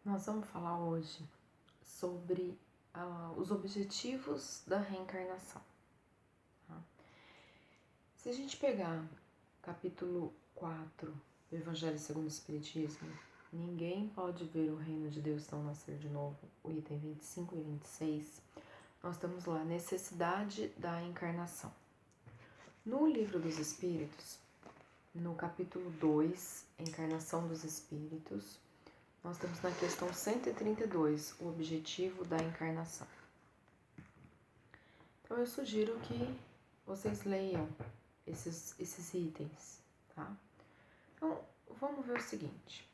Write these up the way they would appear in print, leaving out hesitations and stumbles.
Nós vamos falar hoje sobre os objetivos da reencarnação. Tá? Se a gente pegar capítulo 4 do Evangelho segundo o Espiritismo, ninguém pode ver o reino de Deus não nascer de novo, o item 25 e 26, nós temos lá a necessidade da encarnação. No Livro dos Espíritos, no capítulo 2, Encarnação dos Espíritos, nós temos na questão 132, o objetivo da encarnação. Então eu sugiro que vocês leiam esses itens, tá? Então vamos ver o seguinte.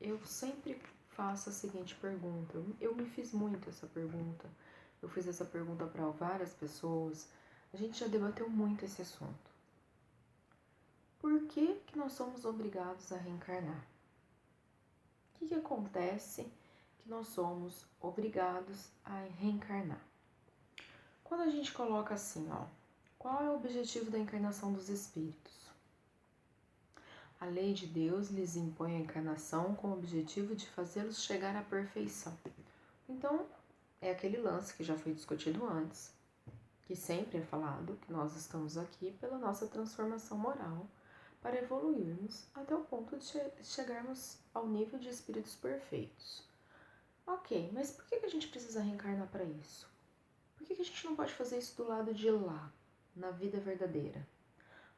Eu sempre faço a seguinte pergunta. Eu me fiz muito essa pergunta. Eu fiz essa pergunta para várias pessoas. A gente já debateu muito esse assunto. Por que nós somos obrigados a reencarnar? O que acontece que nós somos obrigados a reencarnar? Quando a gente coloca assim, qual é o objetivo da encarnação dos espíritos? A lei de Deus lhes impõe a encarnação com o objetivo de fazê-los chegar à perfeição. Então, é aquele lance que já foi discutido antes, que sempre é falado que nós estamos aqui pela nossa transformação moral, para evoluirmos até o ponto de chegarmos ao nível de espíritos perfeitos. Ok, mas por que a gente precisa reencarnar para isso? Por que a gente não pode fazer isso do lado de lá, na vida verdadeira,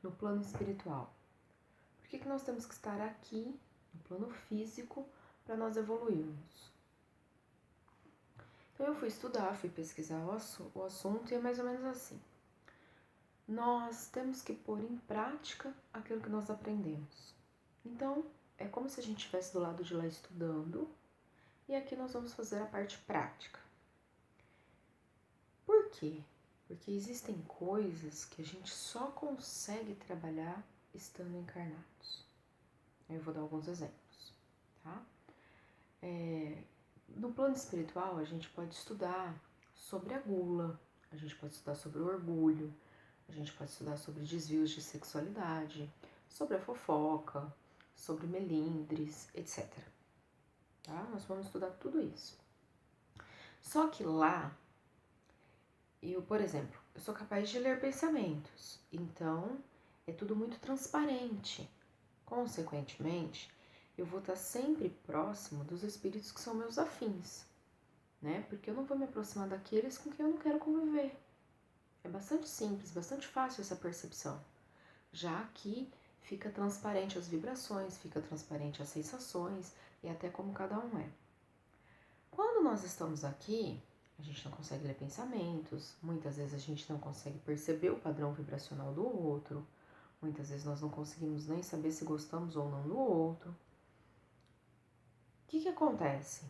no plano espiritual? Por que nós temos que estar aqui, no plano físico, para nós evoluirmos? Então eu fui estudar, fui pesquisar o assunto e é mais ou menos assim. Nós temos que pôr em prática aquilo que nós aprendemos. Então, é como se a gente estivesse do lado de lá estudando e aqui nós vamos fazer a parte prática. Por quê? Porque existem coisas que a gente só consegue trabalhar estando encarnados. Eu vou dar alguns exemplos, tá? No plano espiritual, a gente pode estudar sobre a gula, a gente pode estudar sobre o orgulho, a gente pode estudar sobre desvios de sexualidade, sobre a fofoca, sobre melindres, etc. Tá? Nós vamos estudar tudo isso. Só que lá, por exemplo, eu sou capaz de ler pensamentos, então é tudo muito transparente. Consequentemente, eu vou estar sempre próximo dos espíritos que são meus afins, né? Porque eu não vou me aproximar daqueles com quem eu não quero conviver. É bastante simples, bastante fácil essa percepção, já que fica transparente as vibrações, fica transparente as sensações e até como cada um é. Quando nós estamos aqui, a gente não consegue ler pensamentos, muitas vezes a gente não consegue perceber o padrão vibracional do outro, muitas vezes nós não conseguimos nem saber se gostamos ou não do outro. O que acontece?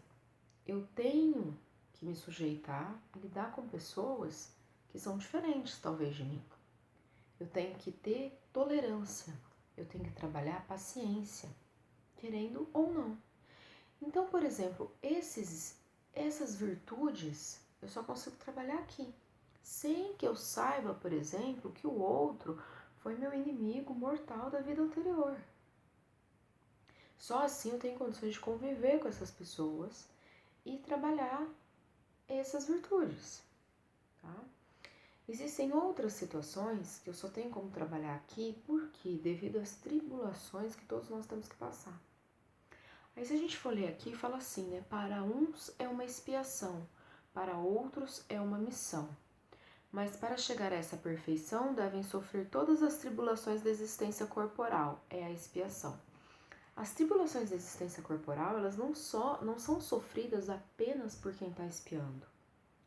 Eu tenho que me sujeitar e lidar com pessoas que são diferentes, talvez, de mim. Eu tenho que ter tolerância, eu tenho que trabalhar a paciência, querendo ou não. Então, por exemplo, essas virtudes eu só consigo trabalhar aqui, sem que eu saiba, por exemplo, que o outro foi meu inimigo mortal da vida anterior. Só assim eu tenho condições de conviver com essas pessoas e trabalhar essas virtudes, tá? Existem outras situações que eu só tenho como trabalhar aqui porque devido às tribulações que todos nós temos que passar. Aí se a gente for ler aqui, fala assim, né? Para uns é uma expiação, para outros é uma missão. Mas para chegar a essa perfeição, devem sofrer todas as tribulações da existência corporal, é a expiação. As tribulações da existência corporal, elas não são sofridas apenas por quem está expiando.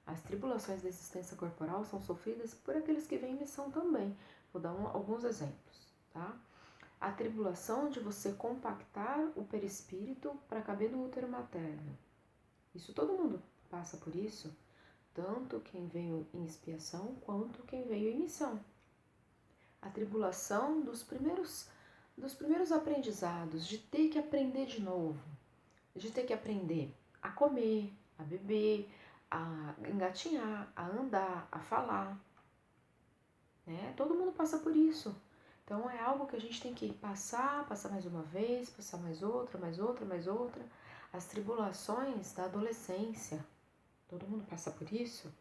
As tribulações da existência corporal são sofridas por aqueles que vêm em missão também. Vou dar alguns exemplos, tá? A tribulação de você compactar o perispírito para caber no útero materno. Isso todo mundo passa por isso, tanto quem veio em expiação quanto quem veio em missão. A tribulação dos primeiros aprendizados, de ter que aprender de novo, de ter que aprender a comer, a beber, a engatinhar, a andar, a falar, né? Todo mundo passa por isso. Então é algo que a gente tem que passar mais uma vez, passar mais outra, as tribulações da adolescência. Todo mundo passa por isso,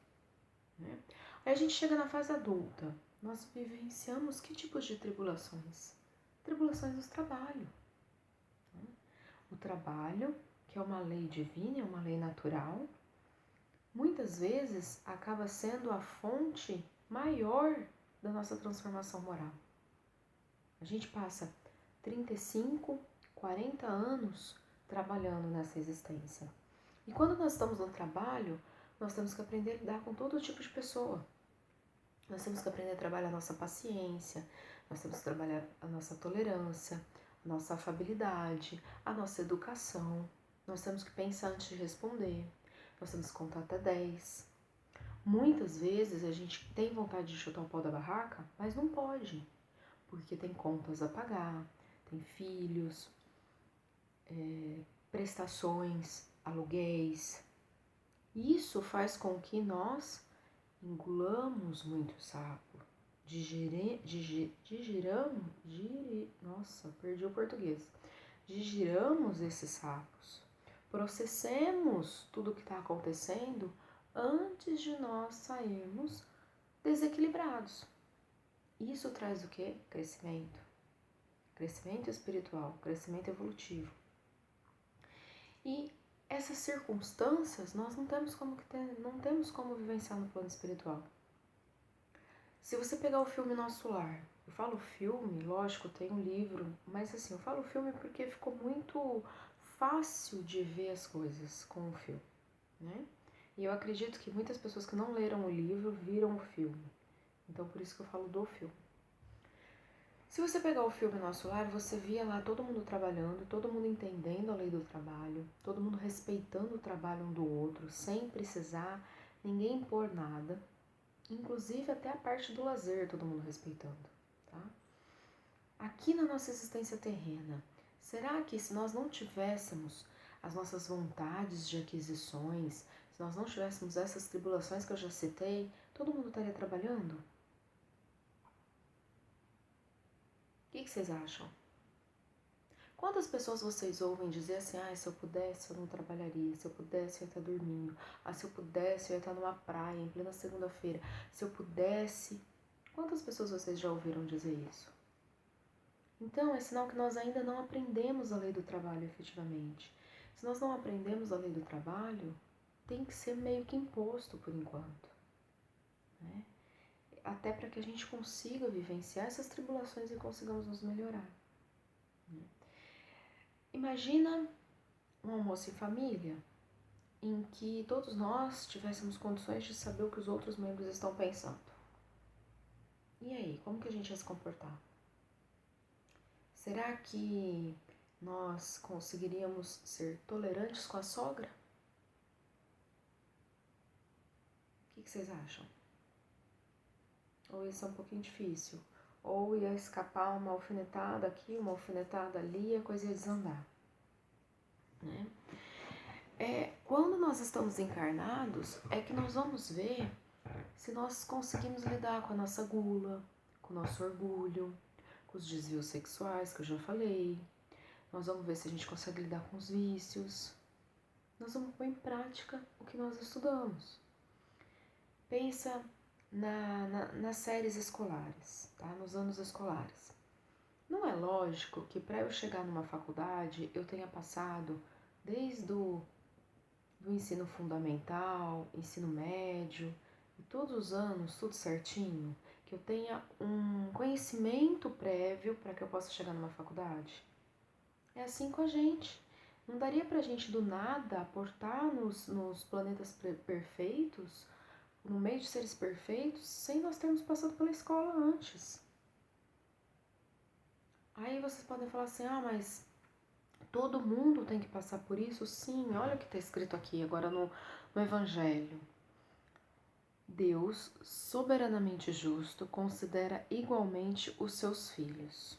né? Aí a gente chega na fase adulta. Nós vivenciamos que tipos de tribulações? Tribulações do trabalho. Né? O trabalho, que é uma lei divina, é uma lei natural, muitas vezes acaba sendo a fonte maior da nossa transformação moral. A gente passa 35, 40 anos trabalhando nessa existência. E quando nós estamos no trabalho, nós temos que aprender a lidar com todo tipo de pessoa. Nós temos que aprender a trabalhar a nossa paciência, nós temos que trabalhar a nossa tolerância, a nossa afabilidade, a nossa educação. Nós temos que pensar antes de responder, nós temos que contar até 10. Muitas vezes a gente tem vontade de chutar o pau da barraca, mas não pode, porque tem contas a pagar, tem filhos, prestações, aluguéis. Isso faz com que nós engulamos muito sapo, digiramos esses sapos, processemos tudo o que está acontecendo antes de nós sairmos desequilibrados. Isso traz o quê? Crescimento. Crescimento espiritual, crescimento evolutivo. E essas circunstâncias nós não temos como vivenciar no plano espiritual. Se você pegar o filme Nosso Lar, eu falo filme, lógico, tem um livro, mas assim, eu falo filme porque ficou muito fácil de ver as coisas com o filme, né? E eu acredito que muitas pessoas que não leram o livro viram o filme. Então, por isso que eu falo do filme. Se você pegar o filme Nosso Lar, você via lá todo mundo trabalhando, todo mundo entendendo a lei do trabalho, todo mundo respeitando o trabalho um do outro, sem precisar ninguém impor nada, inclusive até a parte do lazer todo mundo respeitando, tá? Aqui na nossa existência terrena, será que se nós não tivéssemos as nossas vontades de aquisições, se nós não tivéssemos essas tribulações que eu já citei, todo mundo estaria trabalhando? O que vocês acham? Quantas pessoas vocês ouvem dizer assim, se eu pudesse eu não trabalharia, se eu pudesse eu ia estar dormindo, se eu pudesse eu ia estar numa praia em plena segunda-feira, se eu pudesse... Quantas pessoas vocês já ouviram dizer isso? Então, é sinal que nós ainda não aprendemos a lei do trabalho efetivamente. Se nós não aprendemos a lei do trabalho, tem que ser meio que imposto por enquanto, né? Até para que a gente consiga vivenciar essas tribulações e consigamos nos melhorar. Imagina um almoço em família em que todos nós tivéssemos condições de saber o que os outros membros estão pensando. E aí, como que a gente ia se comportar? Será que nós conseguiríamos ser tolerantes com a sogra? O que vocês acham? Ou ia ser um pouquinho difícil? Ou ia escapar uma alfinetada aqui, uma alfinetada ali, a coisa ia desandar, né? Quando nós estamos encarnados, é que nós vamos ver se nós conseguimos lidar com a nossa gula, com o nosso orgulho, com os desvios sexuais, que eu já falei. Nós vamos ver se a gente consegue lidar com os vícios. Nós vamos pôr em prática o que nós estudamos. Pensa nas séries escolares, tá? Nos anos escolares. Não é lógico que para eu chegar numa faculdade eu tenha passado desde do ensino fundamental, ensino médio, e todos os anos, tudo certinho, que eu tenha um conhecimento prévio para que eu possa chegar numa faculdade? É assim com a gente. Não daria pra gente do nada aportar nos planetas perfeitos, no meio de seres perfeitos, sem nós termos passado pela escola antes. Aí vocês podem falar assim, mas todo mundo tem que passar por isso? Sim, olha o que está escrito aqui agora no Evangelho. Deus, soberanamente justo, considera igualmente os seus filhos.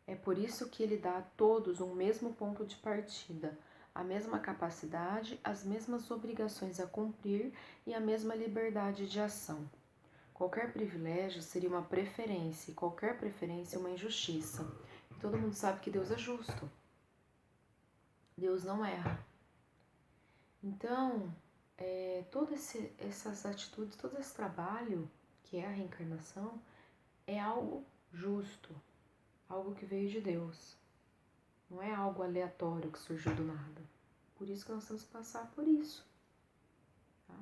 É por isso que ele dá a todos um mesmo ponto de partida, a mesma capacidade, as mesmas obrigações a cumprir e a mesma liberdade de ação. Qualquer privilégio seria uma preferência, e qualquer preferência uma injustiça. E todo mundo sabe que Deus é justo. Deus não erra. Então, todas essas atitudes, todo esse trabalho que é a reencarnação, é algo justo, algo que veio de Deus. Não é algo aleatório que surgiu do nada. Por isso que nós temos que passar por isso. Tá?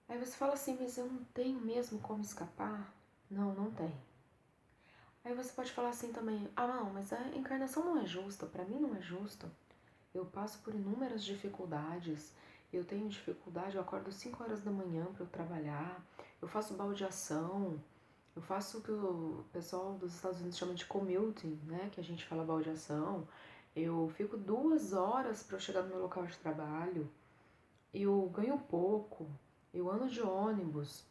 Aí você fala assim, mas eu não tenho mesmo como escapar? Não, não tem. Aí você pode falar assim também, não, mas a encarnação não é justa, para mim não é justa. Eu passo por inúmeras dificuldades, eu tenho dificuldade, eu acordo 5 horas da manhã para eu trabalhar, eu faço baldeação, eu faço o que o pessoal dos Estados Unidos chama de commuting, né, que a gente fala baldeação, eu fico 2 horas para eu chegar no meu local de trabalho, eu ganho pouco, eu ando de ônibus,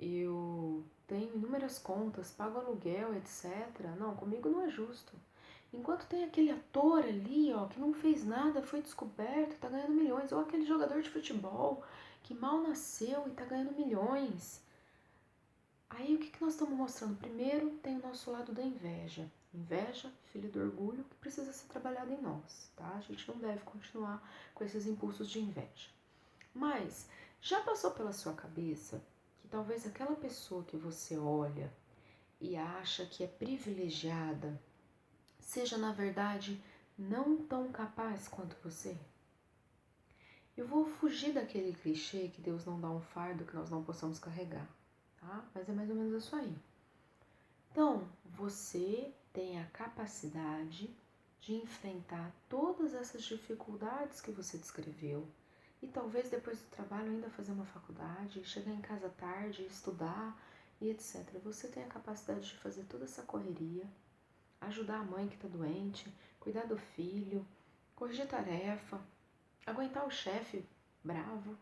eu tenho inúmeras contas, pago aluguel, etc. Não, comigo não é justo. Enquanto tem aquele ator ali, ó, que não fez nada, foi descoberto e tá ganhando milhões, ou aquele jogador de futebol que mal nasceu e tá ganhando milhões. Aí o que nós estamos mostrando? Primeiro tem o nosso lado da inveja. Inveja, filho do orgulho, que precisa ser trabalhado em nós, tá? A gente não deve continuar com esses impulsos de inveja. Mas já passou pela sua cabeça que talvez aquela pessoa que você olha e acha que é privilegiada seja, na verdade, não tão capaz quanto você? Eu vou fugir daquele clichê que Deus não dá um fardo que nós não possamos carregar, tá? Mas é mais ou menos isso aí. Então, você tem a capacidade de enfrentar todas essas dificuldades que você descreveu e talvez depois do trabalho ainda fazer uma faculdade, chegar em casa tarde, estudar e etc. Você tem a capacidade de fazer toda essa correria, ajudar a mãe que está doente, cuidar do filho, corrigir tarefa, aguentar o chefe bravo,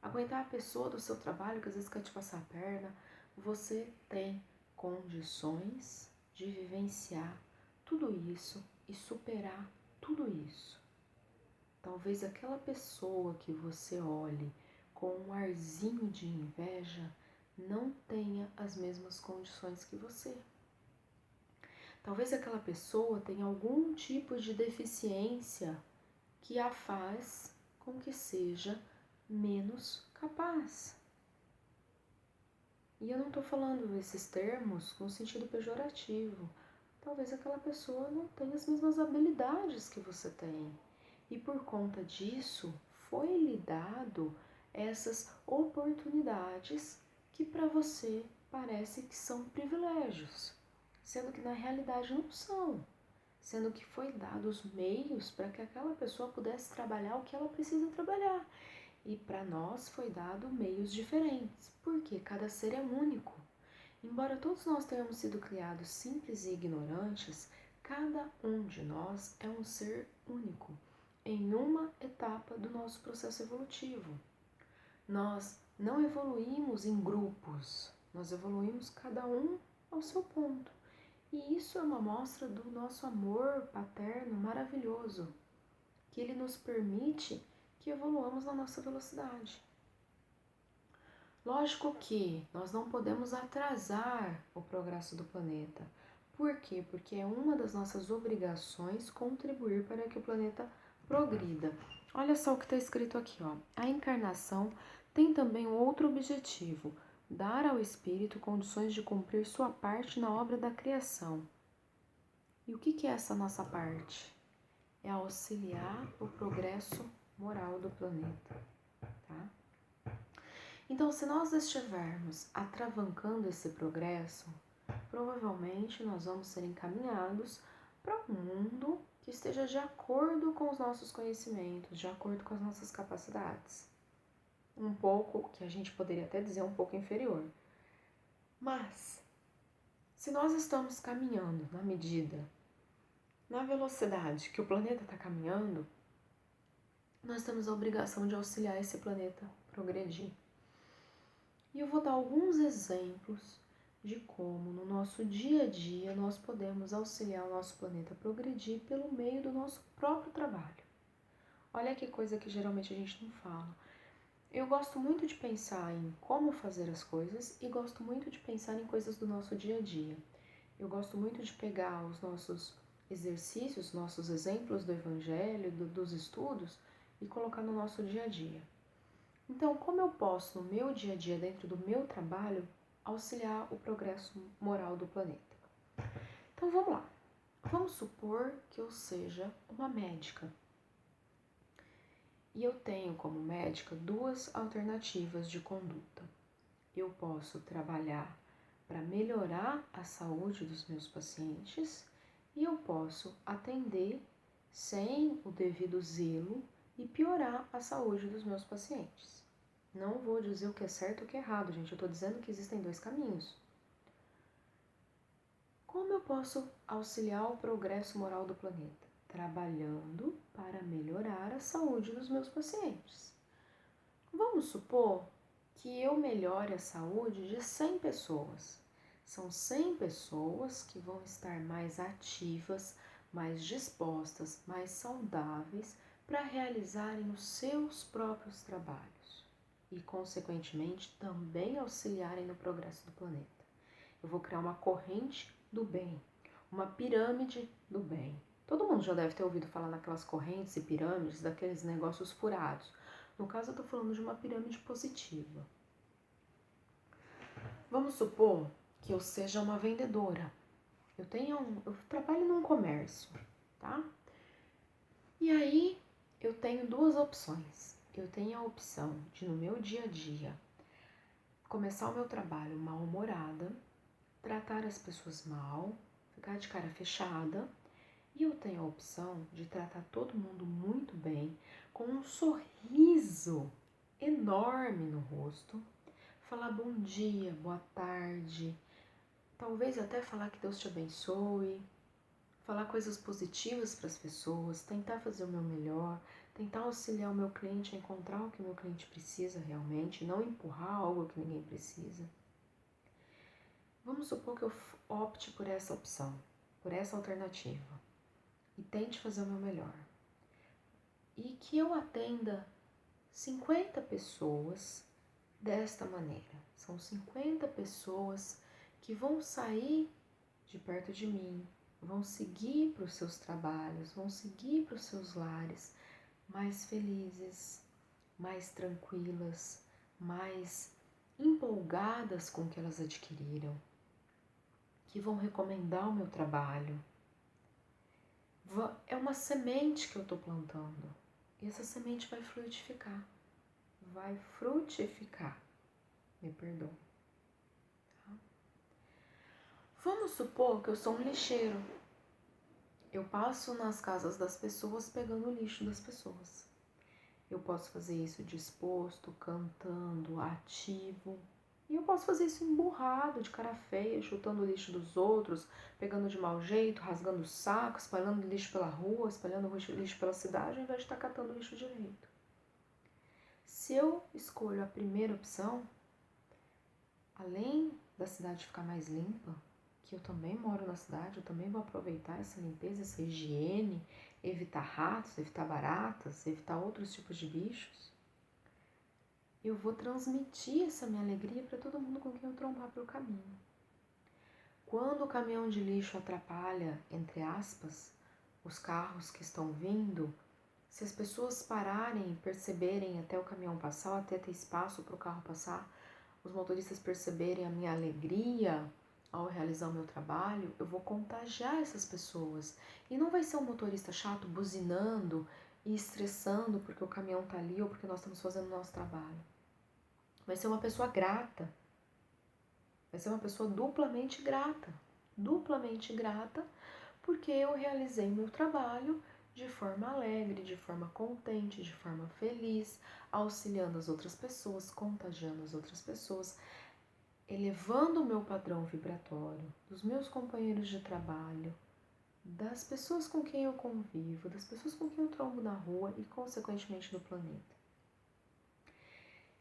aguentar a pessoa do seu trabalho que às vezes quer te passar a perna. Você tem condições de vivenciar tudo isso e superar tudo isso. Talvez aquela pessoa que você olhe com um arzinho de inveja não tenha as mesmas condições que você. Talvez aquela pessoa tenha algum tipo de deficiência que a faz com que seja menos capaz. E eu não estou falando esses termos no sentido pejorativo. Talvez aquela pessoa não tenha as mesmas habilidades que você tem. E por conta disso, foi lhe dado essas oportunidades que para você parece que são privilégios, sendo que na realidade não são, sendo que foi dado os meios para que aquela pessoa pudesse trabalhar o que ela precisa trabalhar. E para nós foi dado meios diferentes, porque cada ser é único. Embora todos nós tenhamos sido criados simples e ignorantes, cada um de nós é um ser único, em uma etapa do nosso processo evolutivo. Nós não evoluímos em grupos, nós evoluímos cada um ao seu ponto. E isso é uma mostra do nosso amor paterno maravilhoso, que ele nos permite que evoluamos na nossa velocidade. Lógico que nós não podemos atrasar o progresso do planeta. Por quê? Porque é uma das nossas obrigações contribuir para que o planeta progrida. Olha só o que está escrito aqui, ó. A encarnação tem também um outro objetivo: dar ao espírito condições de cumprir sua parte na obra da criação. E o que é essa nossa parte? É auxiliar o progresso moral do planeta, tá? Então, se nós estivermos atravancando esse progresso, provavelmente nós vamos ser encaminhados para um mundo que esteja de acordo com os nossos conhecimentos, de acordo com as nossas capacidades. Um pouco, que a gente poderia até dizer um pouco inferior. Mas, se nós estamos caminhando na velocidade que o planeta está caminhando, nós temos a obrigação de auxiliar esse planeta a progredir. E eu vou dar alguns exemplos de como no nosso dia a dia nós podemos auxiliar o nosso planeta a progredir pelo meio do nosso próprio trabalho. Olha que coisa que geralmente a gente não fala. Eu gosto muito de pensar em como fazer as coisas e gosto muito de pensar em coisas do nosso dia a dia. Eu gosto muito de pegar os nossos exercícios, nossos exemplos do Evangelho, dos estudos e colocar no nosso dia a dia. Então, como eu posso, no meu dia a dia, dentro do meu trabalho, auxiliar o progresso moral do planeta? Então, vamos lá. Vamos supor que eu seja uma médica. E eu tenho como médica duas alternativas de conduta. Eu posso trabalhar para melhorar a saúde dos meus pacientes e eu posso atender sem o devido zelo e piorar a saúde dos meus pacientes. Não vou dizer o que é certo e o que é errado, gente. Eu estou dizendo que existem dois caminhos. Como eu posso auxiliar o progresso moral do planeta? Trabalhando para melhorar a saúde dos meus pacientes. Vamos supor que eu melhore a saúde de 100 pessoas. São 100 pessoas que vão estar mais ativas, mais dispostas, mais saudáveis para realizarem os seus próprios trabalhos e, consequentemente, também auxiliarem no progresso do planeta. Eu vou criar uma corrente do bem, uma pirâmide do bem. Todo mundo já deve ter ouvido falar naquelas correntes e pirâmides, daqueles negócios furados. No caso, eu estou falando de uma pirâmide positiva. Vamos supor que eu seja uma vendedora. Eu trabalho num comércio, tá? E aí, eu tenho duas opções. Eu tenho a opção de, no meu dia a dia, começar o meu trabalho mal-humorada, tratar as pessoas mal, ficar de cara fechada. E eu tenho a opção de tratar todo mundo muito bem, com um sorriso enorme no rosto, falar bom dia, boa tarde, talvez até falar que Deus te abençoe, falar coisas positivas para as pessoas, tentar fazer o meu melhor, tentar auxiliar o meu cliente a encontrar o que o meu cliente precisa realmente, não empurrar algo que ninguém precisa. Vamos supor que eu opte por essa opção, por essa alternativa, e tente fazer o meu melhor. E que eu atenda 50 pessoas desta maneira. São 50 pessoas que vão sair de perto de mim, vão seguir para os seus trabalhos, vão seguir para os seus lares mais felizes, mais tranquilas, mais empolgadas com o que elas adquiriram, que vão recomendar o meu trabalho. É uma semente que eu estou plantando e essa semente vai frutificar. Me perdoe. Tá? Vamos supor que eu sou um lixeiro. Eu passo nas casas das pessoas pegando o lixo das pessoas. Eu posso fazer isso disposto, cantando, ativo. E eu posso fazer isso emburrado, de cara feia, chutando o lixo dos outros, pegando de mau jeito, rasgando o saco, espalhando lixo pela rua, espalhando lixo pela cidade, ao invés de estar catando lixo direito. Se eu escolho a primeira opção, além da cidade ficar mais limpa, que eu também moro na cidade, eu também vou aproveitar essa limpeza, essa higiene, evitar ratos, evitar baratas, evitar outros tipos de bichos, eu vou transmitir essa minha alegria para todo mundo com quem eu trombar pelo caminho. Quando o caminhão de lixo atrapalha, entre aspas, os carros que estão vindo, se as pessoas pararem e perceberem até o caminhão passar, até ter espaço para o carro passar, os motoristas perceberem a minha alegria ao realizar o meu trabalho, eu vou contagiar essas pessoas. E não vai ser um motorista chato buzinando e estressando porque o caminhão está ali ou porque nós estamos fazendo o nosso trabalho. Vai ser uma pessoa grata. Vai ser uma pessoa duplamente grata. Duplamente grata porque eu realizei meu trabalho de forma alegre, de forma contente, de forma feliz, auxiliando as outras pessoas, contagiando as outras pessoas, elevando o meu padrão vibratório, dos meus companheiros de trabalho, das pessoas com quem eu convivo, das pessoas com quem eu trombo na rua e, consequentemente, do planeta.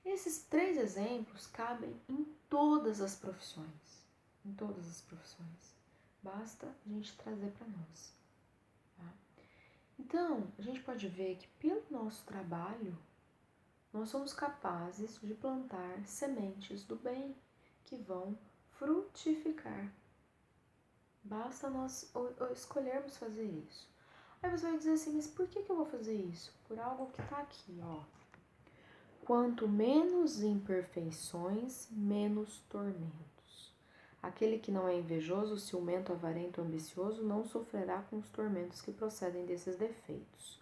Esses 3 exemplos cabem em todas as profissões. Em todas as profissões. Basta a gente trazer para nós. Tá? Então, a gente pode ver que pelo nosso trabalho, nós somos capazes de plantar sementes do bem que vão frutificar. Basta nós escolhermos fazer isso. Aí você vai dizer assim, mas por que eu vou fazer isso? Por algo que tá aqui, ó. Quanto menos imperfeições, menos tormentos. Aquele que não é invejoso, ciumento, avarento, ambicioso, não sofrerá com os tormentos que procedem desses defeitos.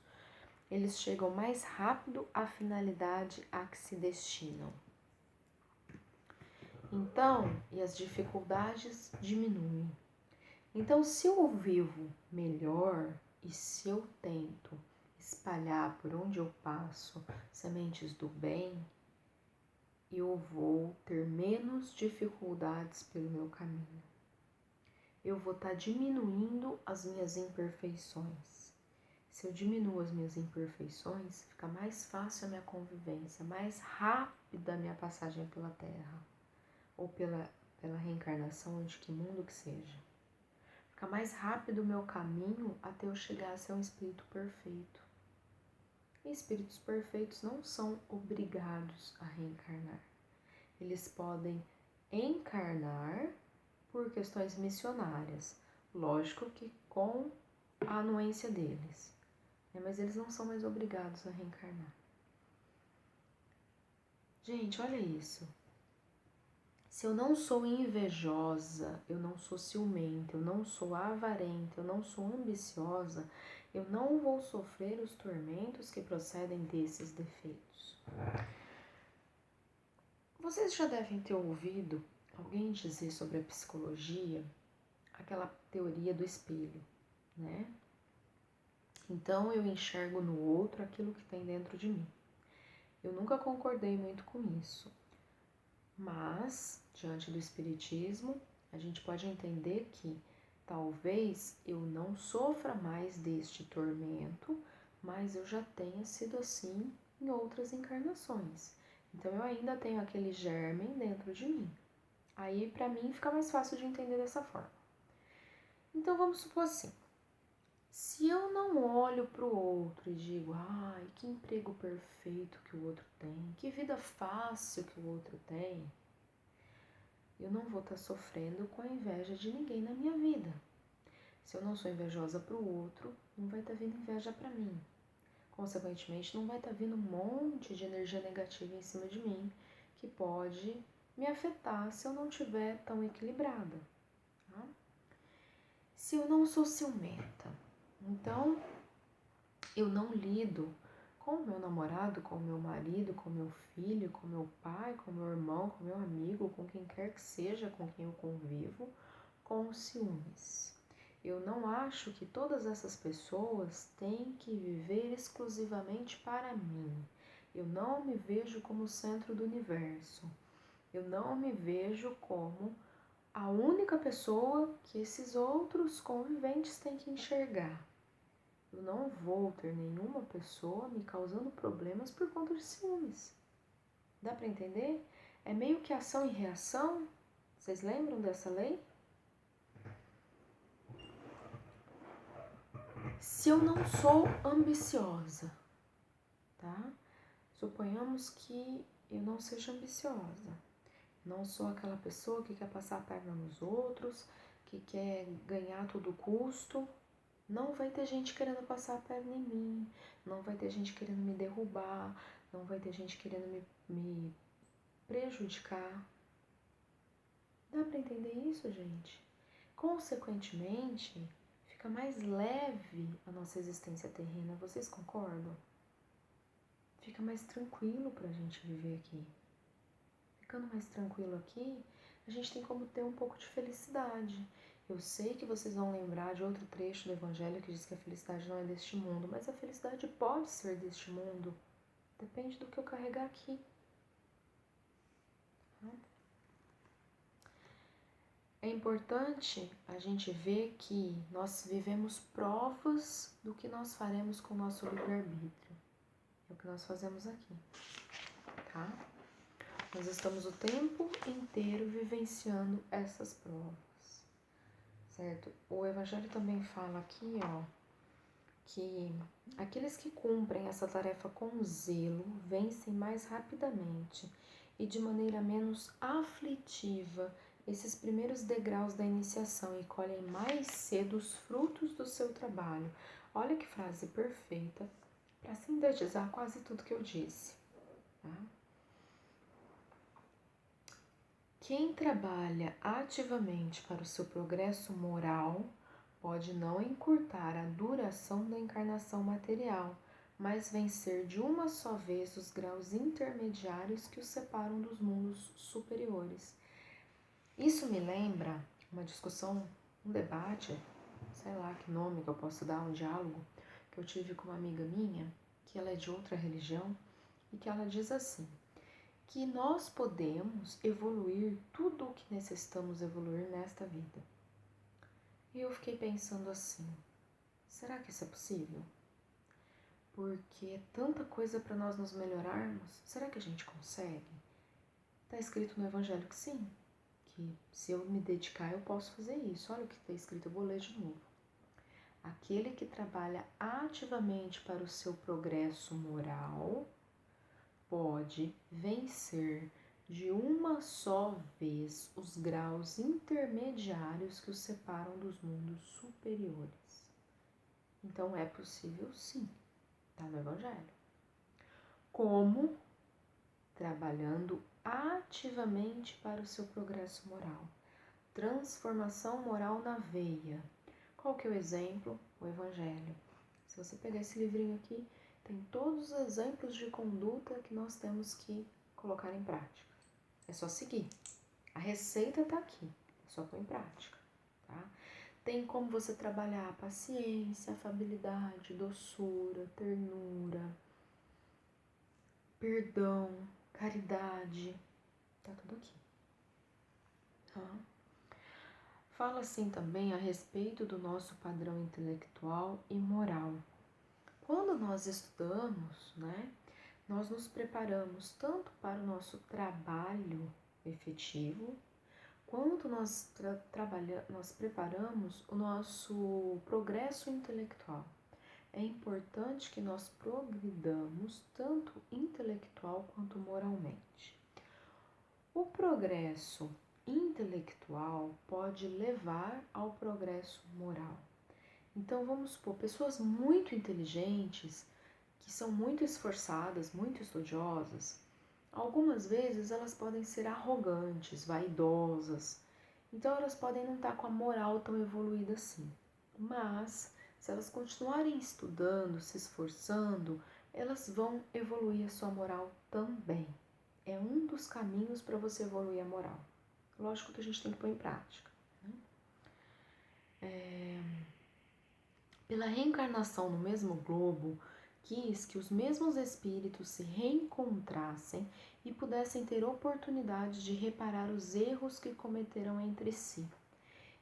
Eles chegam mais rápido à finalidade a que se destinam. Então, e as dificuldades diminuem. Então, se eu vivo melhor e se eu tento espalhar por onde eu passo sementes do bem, eu vou ter menos dificuldades pelo meu caminho. Eu vou estar diminuindo as minhas imperfeições. Se eu diminuo as minhas imperfeições, fica mais fácil a minha convivência, mais rápida a minha passagem pela Terra, ou pela reencarnação, ou de que mundo que seja. Fica mais rápido o meu caminho até eu chegar a ser um espírito perfeito. E espíritos perfeitos não são obrigados a reencarnar. Eles podem encarnar por questões missionárias, lógico que com a anuência deles, né? Mas eles não são mais obrigados a reencarnar. Gente, olha isso. Se eu não sou invejosa, eu não sou ciumenta, eu não sou avarenta, eu não sou ambiciosa, eu não vou sofrer os tormentos que procedem desses defeitos. Vocês já devem ter ouvido alguém dizer sobre a psicologia, aquela teoria do espelho, né? Então eu enxergo no outro aquilo que tem dentro de mim. Eu nunca concordei muito com isso, mas diante do espiritismo, a gente pode entender que talvez eu não sofra mais deste tormento, mas eu já tenha sido assim em outras encarnações. Então eu ainda tenho aquele germe dentro de mim. Aí para mim fica mais fácil de entender dessa forma. Então vamos supor assim, se eu não olho para o outro e digo, ai, que emprego perfeito que o outro tem, que vida fácil que o outro tem, eu não vou estar sofrendo com a inveja de ninguém na minha vida. Se eu não sou invejosa para o outro, não vai estar vindo inveja para mim. Consequentemente, não vai estar vindo um monte de energia negativa em cima de mim, que pode me afetar se eu não estiver tão equilibrada. Tá? Se eu não sou ciumenta, então eu não lido com o meu namorado, com o meu marido, com o meu filho, com o meu pai, com o meu irmão, com o meu amigo, com quem quer que seja com quem eu convivo, com ciúmes. Eu não acho que todas essas pessoas têm que viver exclusivamente para mim. Eu não me vejo como o centro do universo. Eu não me vejo como a única pessoa que esses outros conviventes têm que enxergar. Eu não vou ter nenhuma pessoa me causando problemas por conta de ciúmes. Dá para entender? É meio que ação e reação. Vocês lembram dessa lei? Se eu não sou ambiciosa, tá? Suponhamos que eu não seja ambiciosa. Não sou aquela pessoa que quer passar a perna nos outros, que quer ganhar a todo custo. Não vai ter gente querendo passar a perna em mim, não vai ter gente querendo me derrubar, não vai ter gente querendo me prejudicar. Dá para entender isso, gente? Consequentemente, fica mais leve a nossa existência terrena, vocês concordam? Fica mais tranquilo pra gente viver aqui. Ficando mais tranquilo aqui, a gente tem como ter um pouco de felicidade. Eu sei que vocês vão lembrar de outro trecho do Evangelho que diz que a felicidade não é deste mundo, mas a felicidade pode ser deste mundo. Depende do que eu carregar aqui. É importante a gente ver que nós vivemos provas do que nós faremos com o nosso livre-arbítrio. É o que nós fazemos aqui, tá? Nós estamos o tempo inteiro vivenciando essas provas, certo? O Evangelho também fala aqui, ó, que aqueles que cumprem essa tarefa com zelo vencem mais rapidamente e de maneira menos aflitiva esses primeiros degraus da iniciação e colhem mais cedo os frutos do seu trabalho. Olha que frase perfeita para sintetizar quase tudo que eu disse. Tá? Quem trabalha ativamente para o seu progresso moral pode não encurtar a duração da encarnação material, mas vencer de uma só vez os graus intermediários que o separam dos mundos superiores. Isso me lembra uma discussão, um debate, sei lá que nome que eu posso dar, um diálogo que eu tive com uma amiga minha, que ela é de outra religião, e que ela diz assim, que nós podemos evoluir tudo o que necessitamos evoluir nesta vida. E eu fiquei pensando assim, será que isso é possível? Porque é tanta coisa para nós nos melhorarmos, será que a gente consegue? Está escrito no Evangelho que sim, que se eu me dedicar eu posso fazer isso. Olha o que está escrito, eu vou ler de novo. Aquele que trabalha ativamente para o seu progresso moral pode vencer de uma só vez os graus intermediários que os separam dos mundos superiores. Então é possível sim, está no Evangelho. Como? Trabalhando ativamente para o seu progresso moral. Transformação moral na veia. Qual que é o exemplo? O Evangelho. Se você pegar esse livrinho aqui, tem todos os exemplos de conduta que nós temos que colocar em prática. É só seguir. A receita está aqui, é só pôr em prática. Tá? Tem como você trabalhar a paciência, afabilidade, doçura, ternura, perdão, caridade. Tá tudo aqui. Tá? Fala assim também a respeito do nosso padrão intelectual e moral. Quando nós estudamos, né, nós nos preparamos tanto para o nosso trabalho efetivo, quanto nós preparamos o nosso progresso intelectual. É importante que nós progridamos tanto intelectual quanto moralmente. O progresso intelectual pode levar ao progresso moral. Então vamos supor, pessoas muito inteligentes, que são muito esforçadas, muito estudiosas, algumas vezes elas podem ser arrogantes, vaidosas, então elas podem não estar com a moral tão evoluída assim. Mas, se elas continuarem estudando, se esforçando, elas vão evoluir a sua moral também. É um dos caminhos para você evoluir a moral. Lógico que a gente tem que pôr em prática. Né? Pela reencarnação no mesmo globo, quis que os mesmos espíritos se reencontrassem e pudessem ter oportunidade de reparar os erros que cometeram entre si.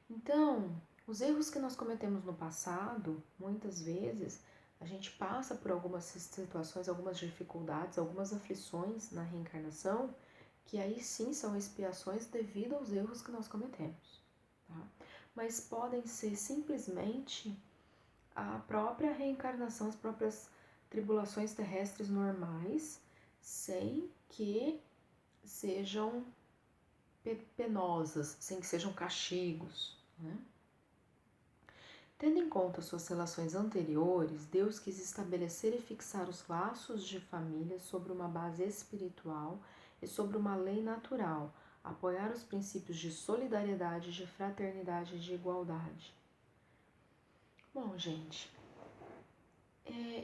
Então, os erros que nós cometemos no passado, muitas vezes, a gente passa por algumas situações, algumas dificuldades, algumas aflições na reencarnação, que aí sim são expiações devido aos erros que nós cometemos. Tá? Mas podem ser simplesmente a própria reencarnação, as próprias tribulações terrestres normais, sem que sejam penosas, sem que sejam castigos. Né? Tendo em conta suas relações anteriores, Deus quis estabelecer e fixar os laços de família sobre uma base espiritual e sobre uma lei natural, apoiar os princípios de solidariedade, de fraternidade e de igualdade. Bom, gente,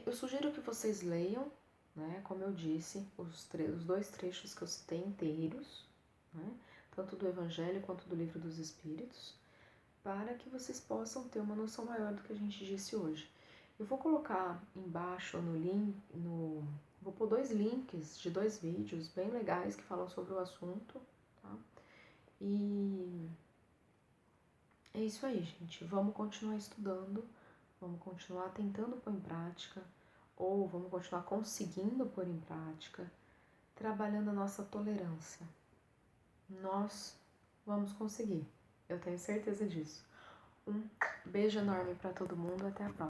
eu sugiro que vocês leiam, né, como eu disse, os 2 trechos que eu citei inteiros, né, tanto do Evangelho quanto do Livro dos Espíritos, para que vocês possam ter uma noção maior do que a gente disse hoje. Eu vou colocar embaixo no link, vou pôr 2 links de 2 vídeos bem legais que falam sobre o assunto, tá? E é isso aí, gente. Vamos continuar estudando, vamos continuar tentando pôr em prática, ou vamos continuar conseguindo pôr em prática, trabalhando a nossa tolerância. Nós vamos conseguir, eu tenho certeza disso. Um beijo enorme para todo mundo, até a próxima.